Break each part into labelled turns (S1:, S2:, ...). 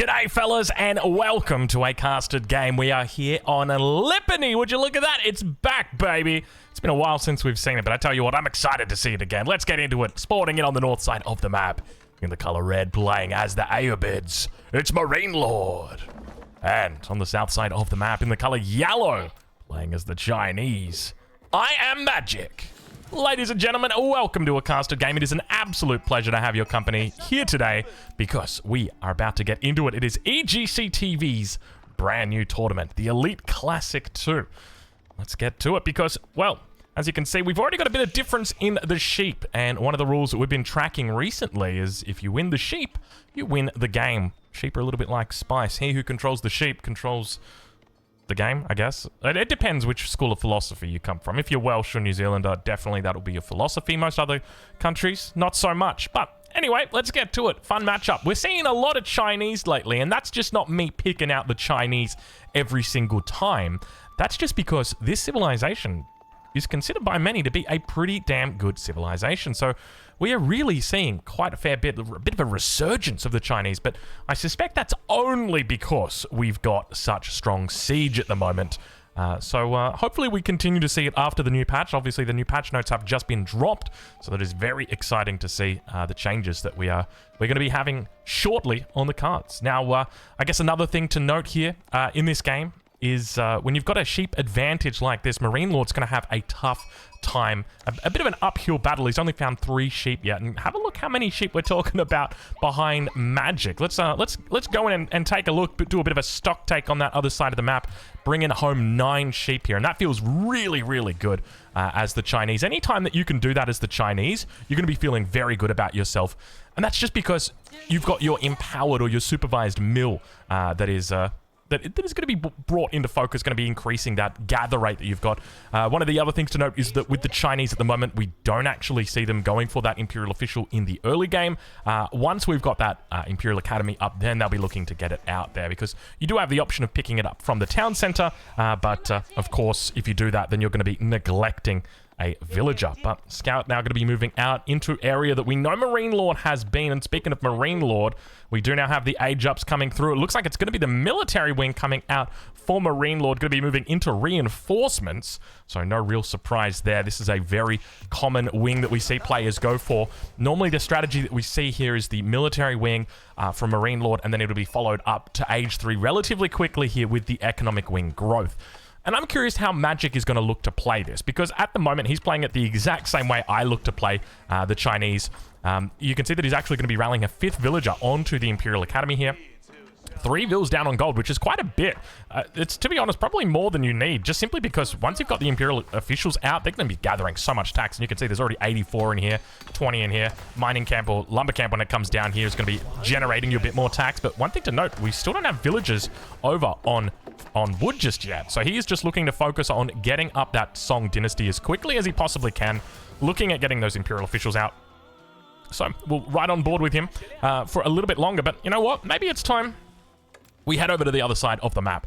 S1: G'day fellas and welcome to a casted game. We are here on Lipany. Would you look at that? It's back, baby. It's been a while since we've seen it, but I tell you what, I'm excited to see it again. Let's get into it. Sporting it on the north side of the map. In the color red, playing as the Ayyubids, it's Marine Lord. And on the south side of the map, in the color yellow, playing as the Chinese, I am Magic. Ladies and gentlemen, welcome to a casted game. It is an absolute pleasure to have your company here today because we are about to get into it. It is EGC TV's brand new tournament, the Elite Classic 2. Let's get to it because, well, as you can see, we've already got a bit of difference in the sheep, and one of the rules that we've been tracking recently is if you win the sheep, you win the game. Sheep are a little bit like spice. He who controls the sheep controls the game, I guess. It depends which school of philosophy you come from. If you're Welsh or New Zealander, definitely that'll be your philosophy. Most other countries, not so much. But anyway, let's get to it. Fun matchup. We're seeing a lot of Chinese lately, and that's just not me picking out the Chinese every single time. That's just because this civilization is considered by many to be a pretty damn good civilization. So we are really seeing quite a fair bit, a bit of a resurgence of the Chinese, but I suspect that's only because we've got such strong siege at the moment. So hopefully we continue to see it after the new patch. Obviously the new patch notes have just been dropped, so that is very exciting to see the changes that we're going to be having shortly on the cards. Now, I guess another thing to note here in this game is when you've got a sheep advantage like this, Marine Lord's going to have a tough time, a bit of an uphill battle. He's only found 3 sheep yet, and have a look how many sheep we're talking about behind Magic. Let's go in and take a look, but do a bit of a stock take on that other side of the map, bring in home 9 sheep here, and that feels really, really good as the Chinese. Anytime that you can do that as the Chinese, you're going to be feeling very good about yourself, and that's just because you've got your empowered or your supervised mill that is going to be brought into focus, going to be increasing that gather rate that you've got. One of the other things to note is that with the Chinese at the moment, we don't actually see them going for that Imperial Official in the early game. Once we've got that Imperial Academy up, then they'll be looking to get it out there, because you do have the option of picking it up from the town center, but of course, if you do that, then you're going to be neglecting a villager. But Scout now going to be moving out into area that we know Marine Lord has been. And speaking of Marine Lord, we do now have the age ups coming through. It looks like it's going to be the military wing coming out for Marine Lord, going to be moving into reinforcements. So no real surprise there. This is a very common wing that we see players go for. Normally the strategy that we see here is the military wing from Marine Lord, and then it'll be followed up to age 3 relatively quickly here with the economic wing growth. And I'm curious how Magic is going to look to play this, because at the moment he's playing it the exact same way I look to play the Chinese. You can see that he's actually going to be rallying a 5th villager onto the Imperial Academy here. 3 vills down on gold, which is quite a bit. It's, to be honest, probably more than you need, just simply because once you've got the Imperial officials out, they're going to be gathering so much tax. And you can see there's already 84 in here, 20 in here. Mining camp or lumber camp, when it comes down here, is going to be generating you a bit more tax. But one thing to note, we still don't have villagers over on wood just yet. So he is just looking to focus on getting up that Song dynasty as quickly as he possibly can, looking at getting those Imperial officials out. So we'll ride on board with him for a little bit longer. But you know what? Maybe it's time we head over to the other side of the map,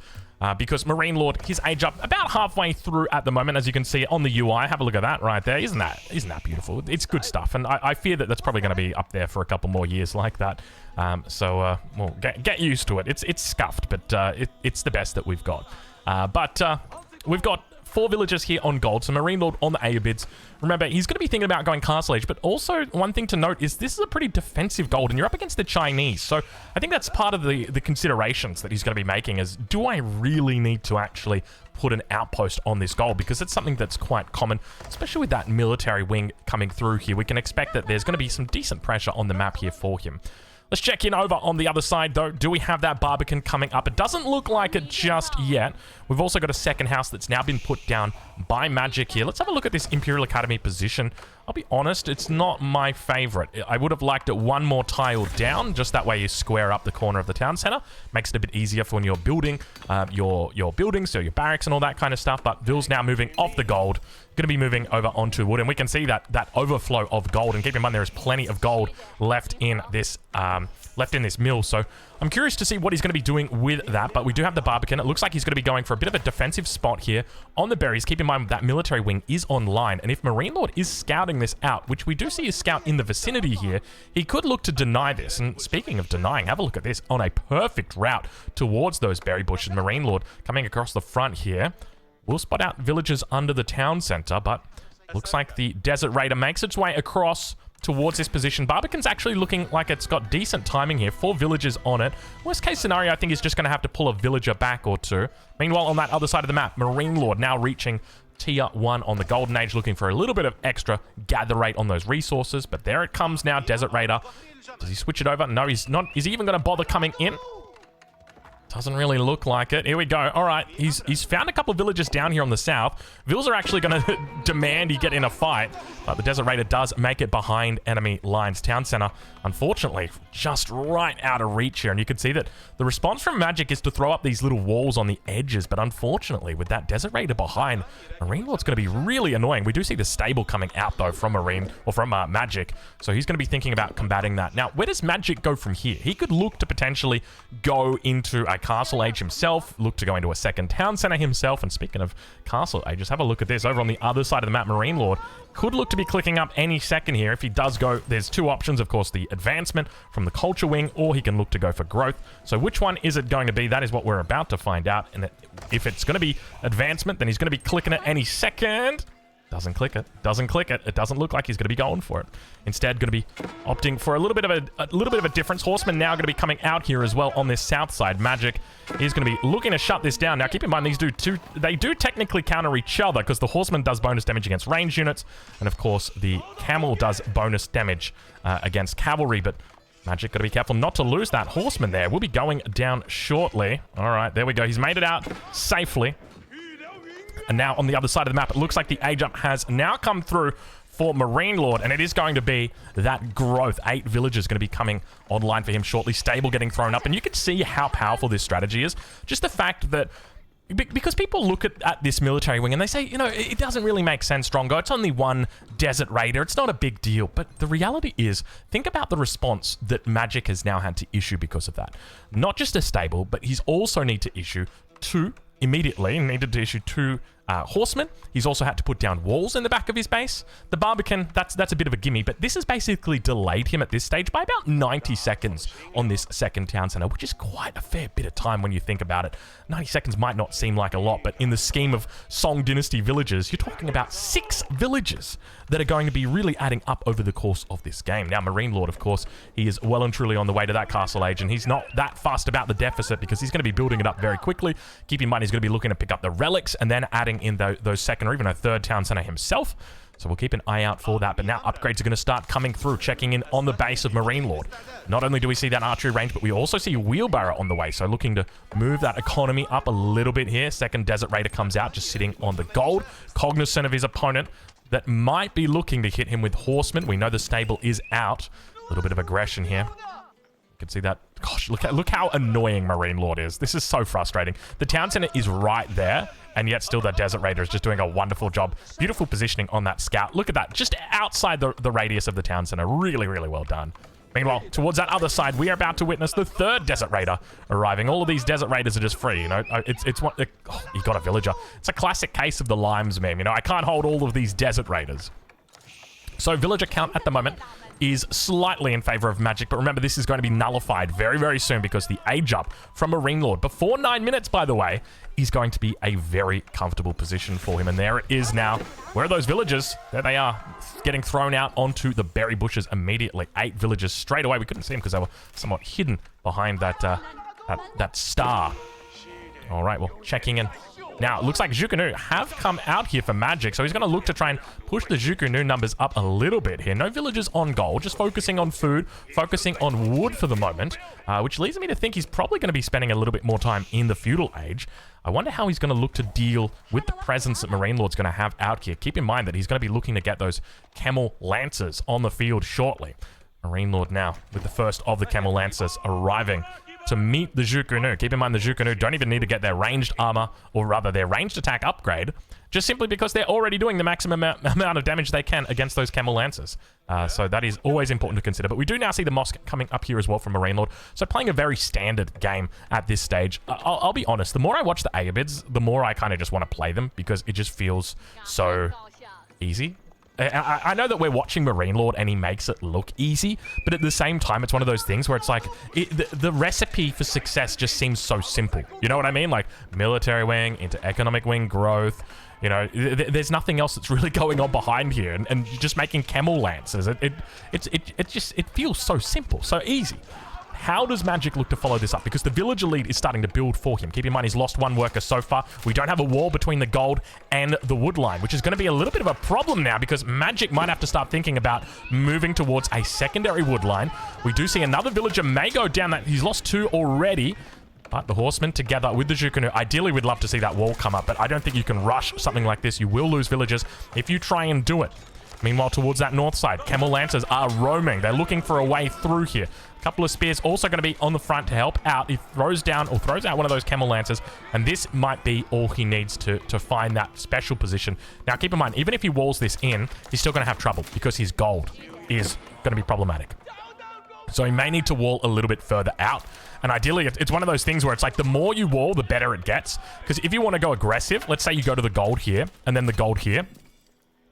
S1: because Marine Lord, his age up about halfway through at the moment, as you can see on the UI. Have a look at that right there. Isn't that beautiful? It's good stuff, and I fear that that's probably going to be up there for a couple more years like that. Well, get used to it. It's scuffed, but it's the best that we've got. We've got 4 villagers here on gold, so Marine Lord on the Ayyubids. Remember, he's going to be thinking about going Castle Age, but also one thing to note is this is a pretty defensive gold, and you're up against the Chinese, so I think that's part of the considerations that he's going to be making is, do I really need to actually put an outpost on this gold? Because it's something that's quite common, especially with that military wing coming through here. We can expect that there's going to be some decent pressure on the map here for him. Let's check in over on the other side, though. Do we have that Barbican coming up? It doesn't look like it just yet. We've also got a second house that's now been put down by Magic here. Let's have a look at this Imperial Academy position. I'll be honest, it's not my favorite. I would have liked it one more tile down, just that way you square up the corner of the town center. Makes it a bit easier for when you're building your buildings, so your barracks and all that kind of stuff. But Vill's now moving off the gold, going to be moving over onto wood, and we can see that overflow of gold. And keep in mind, there is plenty of gold left in this mill. So I'm curious to see what he's going to be doing with that. But we do have the Barbican. It looks like he's going to be going for a bit of a defensive spot here on the berries. Keep in in mind that military wing is online, and if Marine Lord is scouting this out, which we do see his scout in the vicinity here, he could look to deny this. And speaking of denying, have a look at this. On a perfect route towards those berry bushes, Marine Lord coming across the front here. We'll spot out villages under the town center, but looks like the Desert Raider makes its way across towards this position. Barbican's actually looking like it's got decent timing here. 4 villagers on it. Worst case scenario, I think he's just going to have to pull a villager back or 2. Meanwhile, on that other side of the map, Marine Lord now reaching tier 1 on the Golden Age, looking for a little bit of extra gather rate on those resources. But there it comes now, Desert Raider. Does he switch it over? No, he's not. Is he even going to bother coming in? Doesn't really look like it. Here we go. All right, he's found a couple of villages down here on the south. Vills are actually going to demand he get in a fight, but the Desert Raider does make it behind enemy lines. Town center, unfortunately, just right out of reach here, and you can see that the response from Magic is to throw up these little walls on the edges, but unfortunately, with that Desert Raider behind, Marine Lord's going to be really annoying. We do see the stable coming out, though, from Marine, or from Magic, so he's going to be thinking about combating that. Now, where does Magic go from here? He could look to potentially go into a Castle Age himself, look to go into a second town center himself. And speaking of Castle Ages, have a look at this. Over on the other side of the map, Marine Lord could look to be clicking up any second here. If he does go, there's 2 options, of course, the advancement from the culture wing, or he can look to go for growth. So which one is it going to be? That is what we're about to find out. And if it's going to be advancement, then he's going to be clicking it any second. Doesn't click it. Doesn't click it. It doesn't look like he's going to be going for it. Instead, going to be opting for a little bit of a difference. Horsemen now going to be coming out here as well on this south side. Magic is going to be looking to shut this down. Now, keep in mind, these they do technically counter each other, because the Horseman does bonus damage against ranged units, and of course, the Camel does bonus damage against cavalry, but Magic got to be careful not to lose that Horseman there. We'll be going down shortly. All right, there we go. He's made it out safely. And now on the other side of the map, it looks like the age up has now come through for Marine Lord, and it is going to be that growth. 8 villagers going to be coming online for him shortly. Stable getting thrown up, and you can see how powerful this strategy is. Just the fact that, because people look at this military wing and they say, you know, it doesn't really make sense, Strongo. It's only 1 Desert Raider. It's not a big deal. But the reality is, think about the response that Magic has now had to issue because of that. Not just a stable, but he's also need to issue 2 immediately. He needed to issue 2 horsemen. He's also had to put down walls in the back of his base. The Barbican, that's a bit of a gimme, but this has basically delayed him at this stage by about 90 seconds on this second town center, which is quite a fair bit of time when you think about it. 90 seconds might not seem like a lot, but in the scheme of Song Dynasty villages, you're talking about 6 villages that are going to be really adding up over the course of this game. Now, Marine Lord, of course, he is well and truly on the way to that Castle Age, and he's not that fussed about the deficit because he's going to be building it up very quickly. Keep in mind, he's going to be looking to pick up the relics and then adding in those second or even a third town center himself. So we'll keep an eye out for that. But now upgrades are going to start coming through, checking in on the base of Marine Lord. Not only do we see that archery range, but we also see Wheelbarrow on the way. So looking to move that economy up a little bit here. Second Desert Raider comes out, just sitting on the gold. Cognizant of his opponent that might be looking to hit him with horsemen. We know the stable is out. A little bit of aggression here. You can see that. Gosh, look how annoying Marine Lord is. This is so frustrating. The town center is right there, and yet still the Desert Raider is just doing a wonderful job. Beautiful positioning on that scout. Look at that. Just outside the radius of the town center. Really, really well done. Meanwhile, towards that other side, we are about to witness the 3rd Desert Raider arriving. All of these Desert Raiders are just free, you know. It's what... Oh, he got a villager. It's a classic case of the Limes meme, you know. I can't hold all of these Desert Raiders. So villager count at the moment is slightly in favor of Magic, but remember, this is going to be nullified very, very soon because the age up from Marine Lord, before 9 minutes, by the way, is going to be a very comfortable position for him. And there it is now. Where are those villagers? There they are, getting thrown out onto the berry bushes immediately. 8 villagers straight away. We couldn't see them because they were somewhat hidden behind that star. All right, well, checking in. Now, it looks like Zhukanu have come out here for Magic, so he's going to look to try and push the Zhukanu numbers up a little bit here. No villagers on gold, just focusing on food, focusing on wood for the moment, which leads me to think he's probably going to be spending a little bit more time in the feudal age. I wonder how he's going to look to deal with the presence that Marine Lord's going to have out here. Keep in mind that he's going to be looking to get those Camel Lancers on the field shortly. Marine Lord now with the first of the Camel Lancers arriving. to meet the Zhukunu. Keep in mind the Zhukunu don't even need to get their ranged armor, or rather their ranged attack upgrade, just simply because they're already doing the maximum amount of damage they can against those Camel Lancers. So that is always important to consider. But we do now see the Mosque coming up here as well from Marine Lord. So playing a very standard game at this stage. I'll be honest, the more I watch the Ayyubids, the more I kind of just want to play them because it just feels so easy. I know that we're watching Marine Lord and he makes it look easy, but at the same time, it's one of those things where it's like, the recipe for success just seems so simple. You know what I mean? Like, military wing into economic wing growth. You know, there's nothing else that's really going on behind here, and just making Camel Lancers. It feels so simple, so easy. How does Magic look to follow this up? Because the village elite is starting to build for him. Keep in mind, he's lost one worker so far. We don't have a wall between the gold and the wood line, which is going to be a little bit of a problem now because Magic might have to start thinking about moving towards a secondary wood line. We do see another villager may go down that. He's lost two already. But the horsemen together with the Zhukunu, ideally we'd love to see that wall come up, but I don't think you can rush something like this. You will lose villagers if you try and do it. Meanwhile, towards that north side, Camel Lancers are roaming. They're looking for a way through here. A couple of spears also going to be on the front to help out. He throws down or throws out one of those Camel Lancers, and this might be all he needs to find that special position. Now, keep in mind, even if he walls this in, he's still going to have trouble because his gold is going to be problematic. So he may need to wall a little bit further out. And ideally, it's one of those things where it's like the more you wall, the better it gets. Because if you want to go aggressive, let's say you go to the gold here and then the gold here,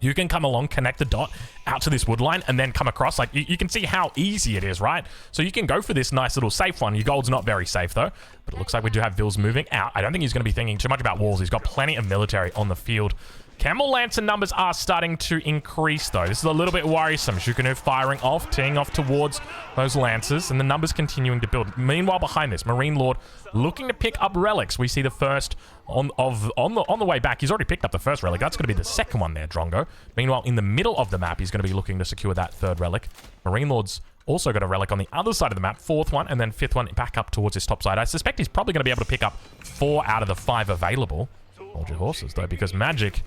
S1: you can come along, connect the dot out to this wood line, and then come across. Like, you can see how easy it is, right? So you can go for this nice little safe one. Your gold's not very safe, though. But it looks like we do have Vils moving out. I don't think he's going to be thinking too much about walls. He's got plenty of military on the field. Camel Lancer numbers are starting to increase, though. This is a little bit worrisome. Zhukunu firing off, teeing off towards those Lancers, and the numbers continuing to build. Meanwhile, behind this, Marine Lord looking to pick up relics. We see the first on the way back. He's already picked up the first relic. That's going to be the second one there, Drongo. Meanwhile, in the middle of the map, he's going to be looking to secure that third relic. Marine Lord's also got a relic on the other side of the map, fourth one, and then fifth one back up towards his top side. I suspect he's probably going to be able to pick up 4 out of the 5 available. Hold your horses, though, because Magic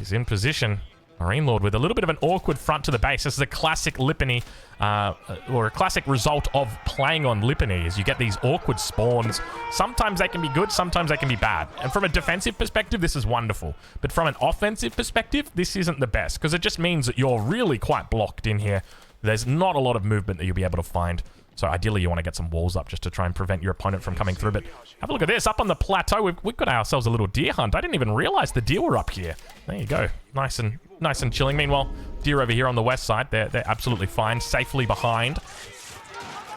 S1: is in position. Marine Lord with a little bit of an awkward front to the base. This is a classic Lipany, or a classic result of playing on Lipany, is you get these awkward spawns. Sometimes they can be good, sometimes they can be bad. And from a defensive perspective, this is wonderful. But from an offensive perspective, this isn't the best, because it just means that you're really quite blocked in here. There's not a lot of movement that you'll be able to find. So ideally, you want to get some walls up just to try and prevent your opponent from coming through. But have a look at this. Up on the plateau, we've got ourselves a little deer hunt. I didn't even realize the deer were up here. There you go. Nice and chilling. Meanwhile, deer over here on the west side, they're absolutely fine. Safely behind.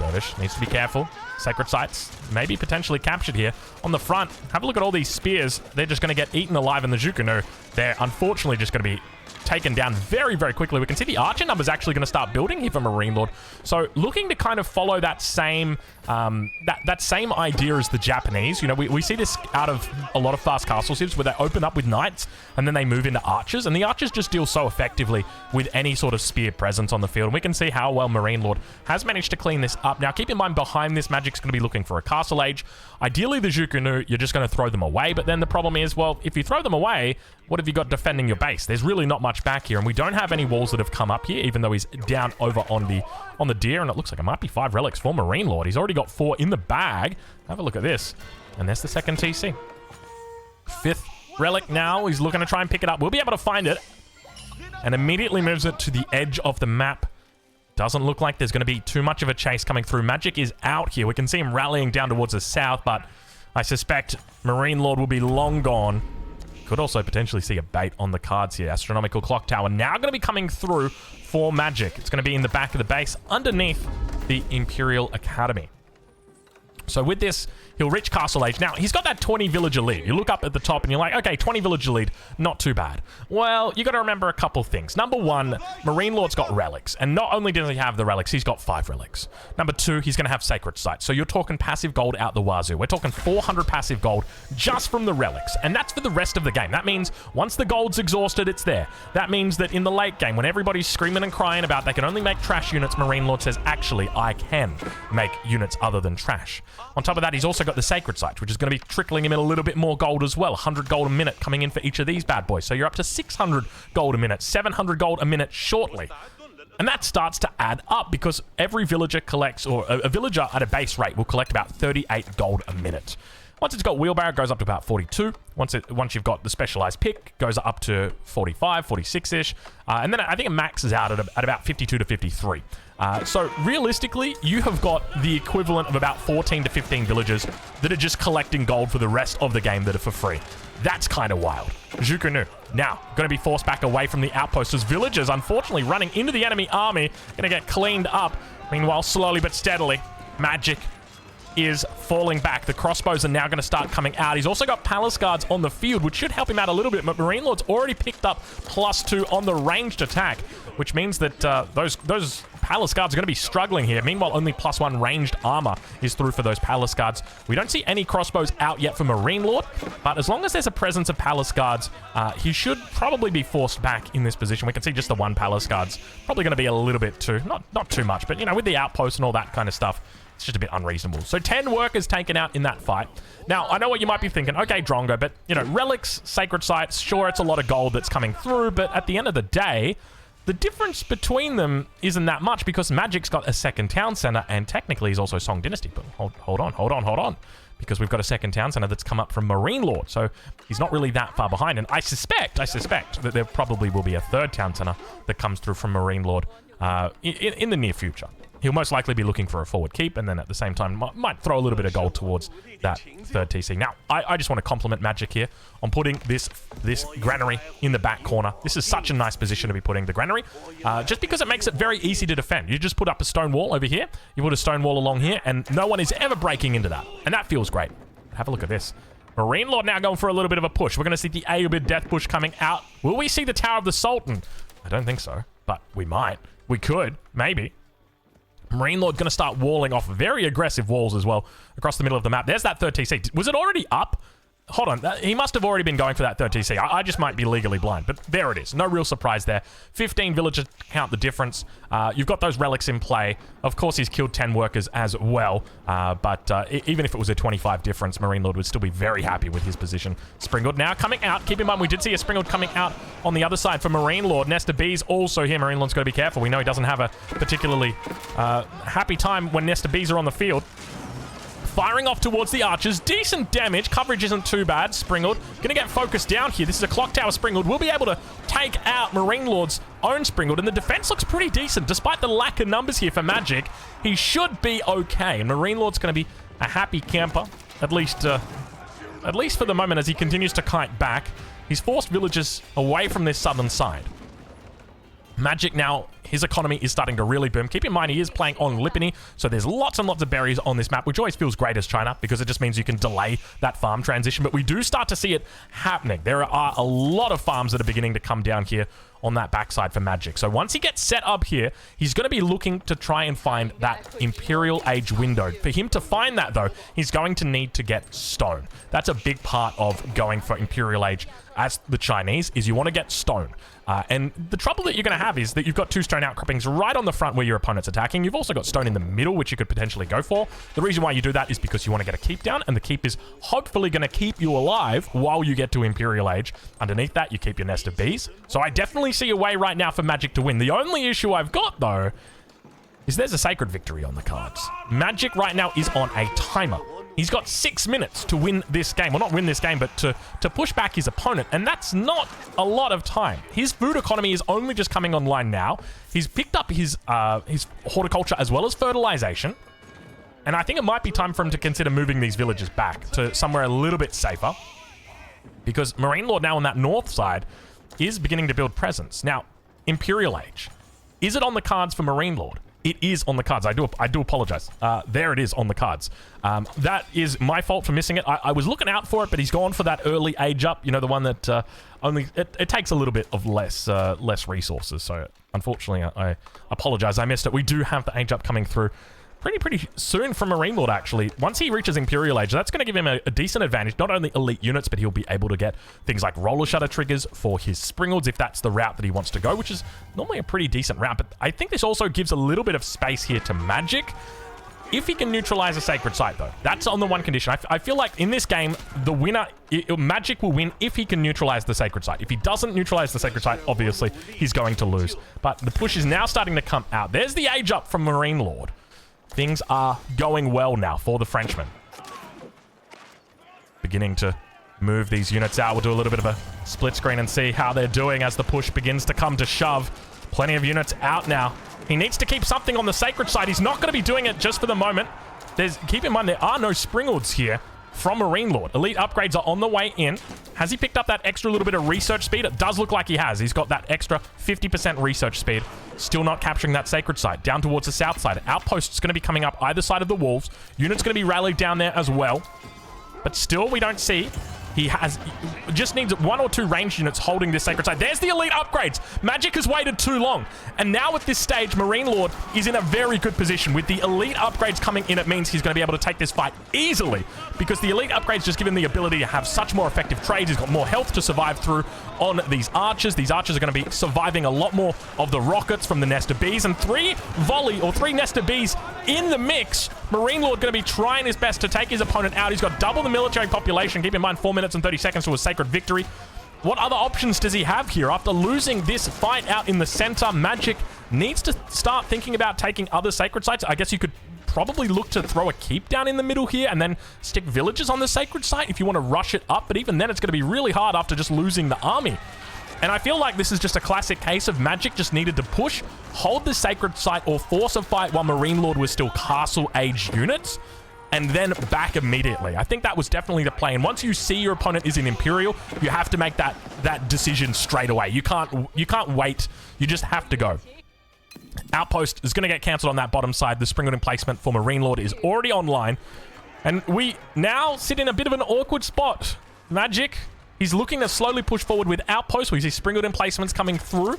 S1: Dervish needs to be careful. Sacred sites maybe potentially captured here. On the front, have a look at all these spears. They're just going to get eaten alive in the Zhukunu. They're unfortunately just going to be taken down very, very quickly. We can see the archer numbers actually going to start building here for Marine Lord. So looking to kind of follow that same that same idea as the Japanese. You know, we see this out of a lot of fast castle cities where they open up with knights and then they move into archers, and the archers just deal so effectively with any sort of spear presence on the field. And we can see how well Marine Lord has managed to clean this up. Now, keep in mind, behind this, Magic's going to be looking for a castle age. Ideally, the Zhukunu, you're just going to throw them away. But then the problem is, well, if you throw them away, what have you got defending your base? There's really not much back here, and we don't have any walls that have come up here, even though he's down over on the deer, and it looks like it might be 5 relics for Marine Lord. He's already got 4 in the bag. Have a look at this. And there's the second TC. 5th relic now. He's looking to try and pick it up. We'll be able to find it. And immediately moves it to the edge of the map. Doesn't look like there's going to be too much of a chase coming through. Magic is out here. We can see him rallying down towards the south, but I suspect Marine Lord will be long gone. Could also potentially see a bait on the cards here. Astronomical Clock Tower now going to be coming through for Magic. It's going to be in the back of the base underneath the Imperial Academy. So with this, he'll reach Castle Age. Now, he's got that 20 villager lead. You look up at the top and you're like, okay, 20 villager lead, not too bad. Well, you got to remember a couple things. Number one, Marine Lord's got relics. And not only does he have the relics, he's got 5 relics. Number 2, he's going to have Sacred Sites. So you're talking passive gold out the wazoo. We're talking 400 passive gold just from the relics. And that's for the rest of the game. That means once the gold's exhausted, it's there. That means that in the late game, when everybody's screaming and crying about they can only make trash units, Marine Lord says, actually, I can make units other than trash. On top of that, he's also got the Sacred Sites, which is going to be trickling him in a little bit more gold as well. 100 gold a minute coming in for each of these bad boys. So you're up to 600 gold a minute, 700 gold a minute shortly. And that starts to add up because every villager collects, or a villager at a base rate will collect about 38 gold a minute. Once it's got wheelbarrow, it goes up to about 42. Once you've got the specialized pick, it goes up to 45, 46-ish. And then I think it maxes out at about 52 to 53. So realistically, you have got the equivalent of about 14 to 15 villagers that are just collecting gold for the rest of the game that are for free. That's kind of wild. Zhukunu, now, going to be forced back away from the outpost as villagers, unfortunately, running into the enemy army, going to get cleaned up. Meanwhile, slowly but steadily, Magic is falling back. The crossbows are now going to start coming out. He's also got palace guards on the field, which should help him out a little bit, but Marine Lord's already picked up +2 on the ranged attack, which means that those palace guards are going to be struggling here. Meanwhile, only +1 ranged armor is through for those palace guards. We don't see any crossbows out yet for Marine Lord, but as long as there's a presence of palace guards, he should probably be forced back in this position. We can see just the one palace guard's probably going to be a little bit too, not too much, but you know, with the outpost and all that kind of stuff, it's just a bit unreasonable. So 10 workers taken out in that fight. Now, I know what you might be thinking. Okay, Drongo, but, you know, relics, sacred sites, sure, it's a lot of gold that's coming through, but at the end of the day, the difference between them isn't that much because Magic's got a second town center, and technically he's also Song Dynasty. But hold on. Because we've got a second town center that's come up from Marine Lord, so he's not really that far behind. And I suspect that there probably will be a third town center that comes through from Marine Lord in the near future. He'll most likely be looking for a forward keep, and then at the same time might throw a little bit of gold towards that third TC. Now, I just want to compliment Magic here on putting this granary in the back corner. This is such a nice position to be putting the granary, just because it makes it very easy to defend. You just put up a stone wall over here, you put a stone wall along here, and no one is ever breaking into that. And that feels great. Have a look at this. Marine Lord now going for a little bit of a push. We're going to see the Ayyubid death push coming out. Will we see the Tower of the Sultan? I don't think so, but we might. We could, maybe. Marine Lord going to start walling off very aggressive walls as well across the middle of the map. There's that third TC. Was it already up? Hold on. He must have already been going for that third TC. I just might be legally blind, but there it is. No real surprise there. 15 villagers count the difference. You've got those relics in play. Of course, he's killed 10 workers as well, but even if it was a 25 difference, Marine Lord would still be very happy with his position. Springald now coming out. Keep in mind, we did see a Springald coming out on the other side for Marine Lord. Nesta B's also here. Marine Lord's got to be careful. We know he doesn't have a particularly happy time when Nesta B's are on the field. Firing off towards the archers. Decent damage. Coverage isn't too bad. Springald going to get focused down here. This is a clock tower Springald. We'll be able to take out Marine Lord's own Springald, and the defense looks pretty decent. Despite the lack of numbers here for Magic, he should be okay. And Marine Lord's going to be a happy camper, at least for the moment, as he continues to kite back. He's forced villagers away from this southern side. Magic now, his economy is starting to really boom. Keep in mind, he is playing on Lipany, so there's lots and lots of berries on this map, which always feels great as China, because it just means you can delay that farm transition. But we do start to see it happening. There are a lot of farms that are beginning to come down here on that backside for Magic. So once he gets set up here, he's going to be looking to try and find that Imperial Age window. For him to find that, though, he's going to need to get stone. That's a big part of going for Imperial Age as the Chinese, is you want to get stone. And the trouble that you're going to have is that you've got 2 stone outcroppings right on the front where your opponent's attacking. You've also got stone in the middle, which you could potentially go for. The reason why you do that is because you want to get a keep down, and the keep is hopefully going to keep you alive while you get to Imperial Age. Underneath that, you keep your nest of bees. So I definitely see a way right now for Magic to win. The only issue I've got, though, is there's a sacred victory on the cards. Magic right now is on a timer. He's got 6 minutes to win this game. Well, not win this game, but to push back his opponent. And that's not a lot of time. His food economy is only just coming online now. He's picked up his horticulture as well as fertilization. And I think it might be time for him to consider moving these villages back to somewhere a little bit safer. Because Marine Lord now on that north side is beginning to build presence. Now, Imperial Age. Is it on the cards for Marine Lord? It is on the cards. I do apologize. There it is on the cards. That is my fault for missing it. I was looking out for it, but he's gone for that early age up. You know, the one that it takes a little bit of less resources. So unfortunately, I apologize. I missed it. We do have the age up coming through pretty soon from Marine Lord, actually. Once he reaches Imperial Age, that's going to give him a decent advantage. Not only elite units, but he'll be able to get things like roller shutter triggers for his Springalds if that's the route that he wants to go, which is normally a pretty decent route. But I think this also gives a little bit of space here to Magic. if he can neutralize a sacred site, though. That's on the one condition. I feel like in this game, the winner, Magic will win if he can neutralize the sacred site. If he doesn't neutralize the sacred site, obviously, he's going to lose. But the push is now starting to come out. There's the age up from Marine Lord. Things are going well now for the Frenchman. Beginning to move these units out. We'll do a little bit of a split screen and see how they're doing as the push begins to come to shove. Plenty of units out now. He needs to keep something on the sacred side. He's not going to be doing it just for the moment. Keep in mind, there are no Springalds here from Marine Lord. Elite upgrades are on the way in. Has he picked up that extra little bit of research speed? It does look like he has. He's got that extra 50% research speed. Still not capturing that sacred site. Down towards the south side. Outposts going to be coming up either side of the wolves. Units going to be rallied down there as well. But still, we don't see. He just needs 1 or 2 ranged units holding this sacred site. There's the elite upgrades. Magic has waited too long. And now at this stage, Marine Lord is in a very good position. With the elite upgrades coming in, it means he's going to be able to take this fight easily. Because the elite upgrades just give him the ability to have such more effective trades. He's got more health to survive through on these archers. These archers are going to be surviving a lot more of the rockets from the nest of bees. And 3 nest of bees in the mix. Marine Lord going to be trying his best to take his opponent out. He's got double the military population. Keep in mind, 4 minutes and 30 seconds to a sacred victory. What other options does he have here? After losing this fight out in the center, Magic needs to start thinking about taking other sacred sites. I guess you could probably look to throw a keep down in the middle here and then stick villages on the sacred site if you want to rush it up. But even then, it's going to be really hard after just losing the army. And I feel like this is just a classic case of Magic just needed to push, hold the sacred site, or force a fight while Marine Lord was still castle-age units, and then back immediately. I think that was definitely the play. And once you see your opponent is an Imperial, you have to make that decision straight away. You can't wait. You just have to go. Outpost is going to get cancelled on that bottom side. The Springwood emplacement for Marine Lord is already online. And we now sit in a bit of an awkward spot. Magic, he's looking to slowly push forward with Outpost. We see Springwood emplacements coming through.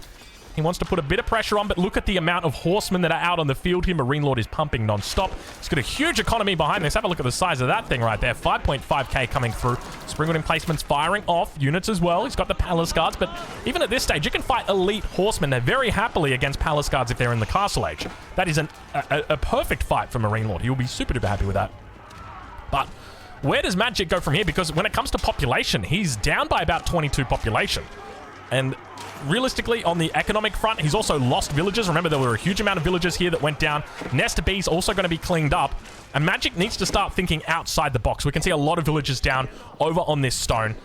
S1: He wants to put a bit of pressure on, but look at the amount of horsemen that are out on the field here. Marine Lord is pumping non-stop. He's got a huge economy behind this. Have a look at the size of that thing right there. 5.5k coming through. Springwood emplacements firing off. Units as well. He's got the Palace Guards, but even at this stage, you can fight elite horsemen. They're very happily against Palace Guards if they're in the Castle Age. That is a perfect fight for Marine Lord. He will be super duper happy with that. But where does Magic go from here? Because when it comes to population, he's down by about 22 population. And realistically, on the economic front, he's also lost villages. Remember, there were a huge amount of villages here that went down. Nest of bees also going to be cleaned up. And Magic needs to start thinking outside the box. We can see a lot of villages down over on this stone.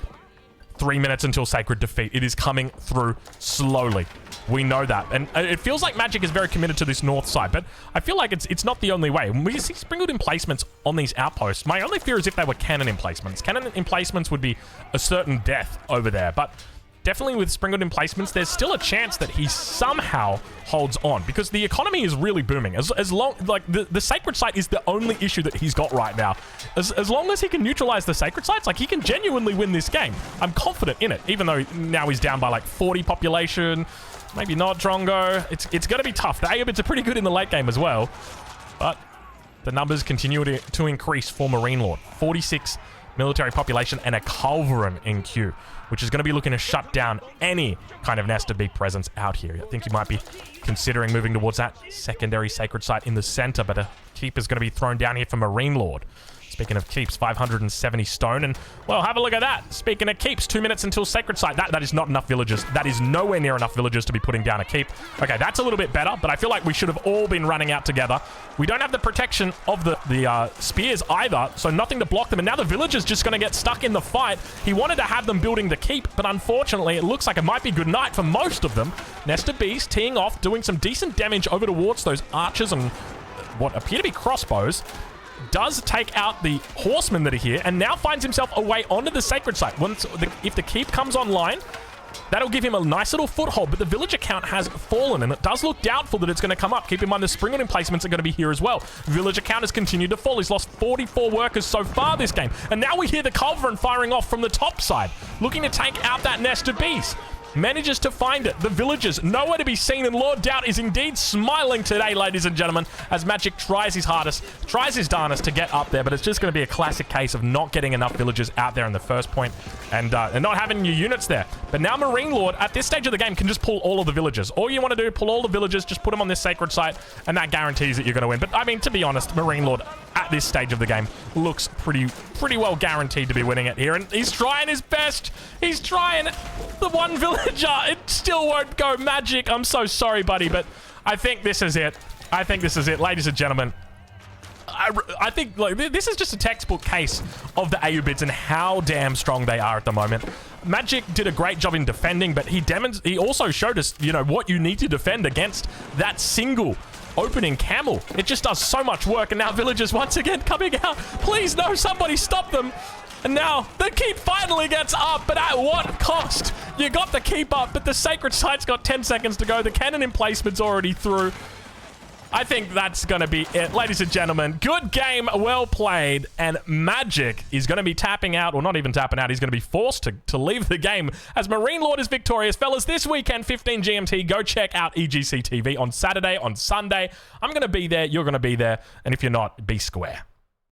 S1: 3 minutes until sacred defeat. It is coming through slowly. We know that. And it feels like Magic is very committed to this north side, but I feel like it's not the only way. When we see Springwood emplacements on these outposts, my only fear is if they were cannon emplacements. Cannon emplacements would be a certain death over there, but definitely with Springwood emplacements, there's still a chance that he somehow holds on because the economy is really booming. As long, like, the sacred site is the only issue that he's got right now. As long as he can neutralize the sacred sites, like, he can genuinely win this game. I'm confident in it, even though now he's down by like 40 population. Maybe not, Drongo. It's going to be tough. The Ayyubids are pretty good in the late game as well, but the numbers continue to increase for Marine Lord. 46 military population and a culverin in queue, which is going to be looking to shut down any kind of nest of bee presence out here. I think you might be considering moving towards that secondary sacred site in the center, but a keep is going to be thrown down here for Marine Lord. Speaking of keeps, 570 stone, and, well, have a look at that. Speaking of keeps, 2 minutes until sacred site. That is not enough villagers. That is nowhere near enough villagers to be putting down a keep. Okay, that's a little bit better, but I feel like we should have all been running out together. We don't have the protection of the spears either, so nothing to block them, and now the villager's just going to get stuck in the fight. He wanted to have them building the keep, but unfortunately, it looks like it might be good night for most of them. Nest of bees teeing off, doing some decent damage over towards those archers and what appear to be crossbows. Does take out the horsemen that are here and now finds himself away onto the sacred site. If the keep comes online, that'll give him a nice little foothold, but the villager count has fallen, and it does look doubtful that it's going to come up. Keep in mind the Springwood emplacements are going to be here as well. Villager count has continued to fall. He's lost 44 workers so far this game, and now we hear the culverin firing off from the top side, looking to take out that nest of bees. manages to find it. The villagers nowhere to be seen, and Lord DauT is indeed smiling today, ladies and gentlemen, as Magic tries his hardest, tries his darnest to get up there, but it's just going to be a classic case of not getting enough villagers out there in the first point and not having your units there. But now Marine Lord, at this stage of the game, can just pull all of the villagers. All you want to do, pull all the villagers, just put them on this sacred site, and that guarantees that you're going to win. But, I mean, to be honest, Marine Lord, at this stage of the game, looks pretty well guaranteed to be winning it here, and he's trying his best. He's trying. The one villager, it still won't go. Magic, I'm so sorry, buddy, but I think this is it. I think this is it, ladies and gentlemen. I think, like, this is just a textbook case of the Ayyubids and how damn strong they are at the moment. Magic did a great job in defending, but he also showed us, you know, what you need to defend against that single opening camel. It just does so much work, and now villagers once again coming out. Please, no, somebody stop them. And now the keep finally gets up, but at what cost? You got the keep up, but the sacred site's got 10 seconds to go. The cannon emplacement's already through. I think that's going to be it. Ladies and gentlemen, good game, well played, and Magic is going to be tapping out, or not even tapping out, he's going to be forced to leave the game as Marine Lord is victorious. Fellas, this weekend, 15 GMT, go check out EGC TV on Saturday, on Sunday. I'm going to be there, you're going to be there, and if you're not, be square.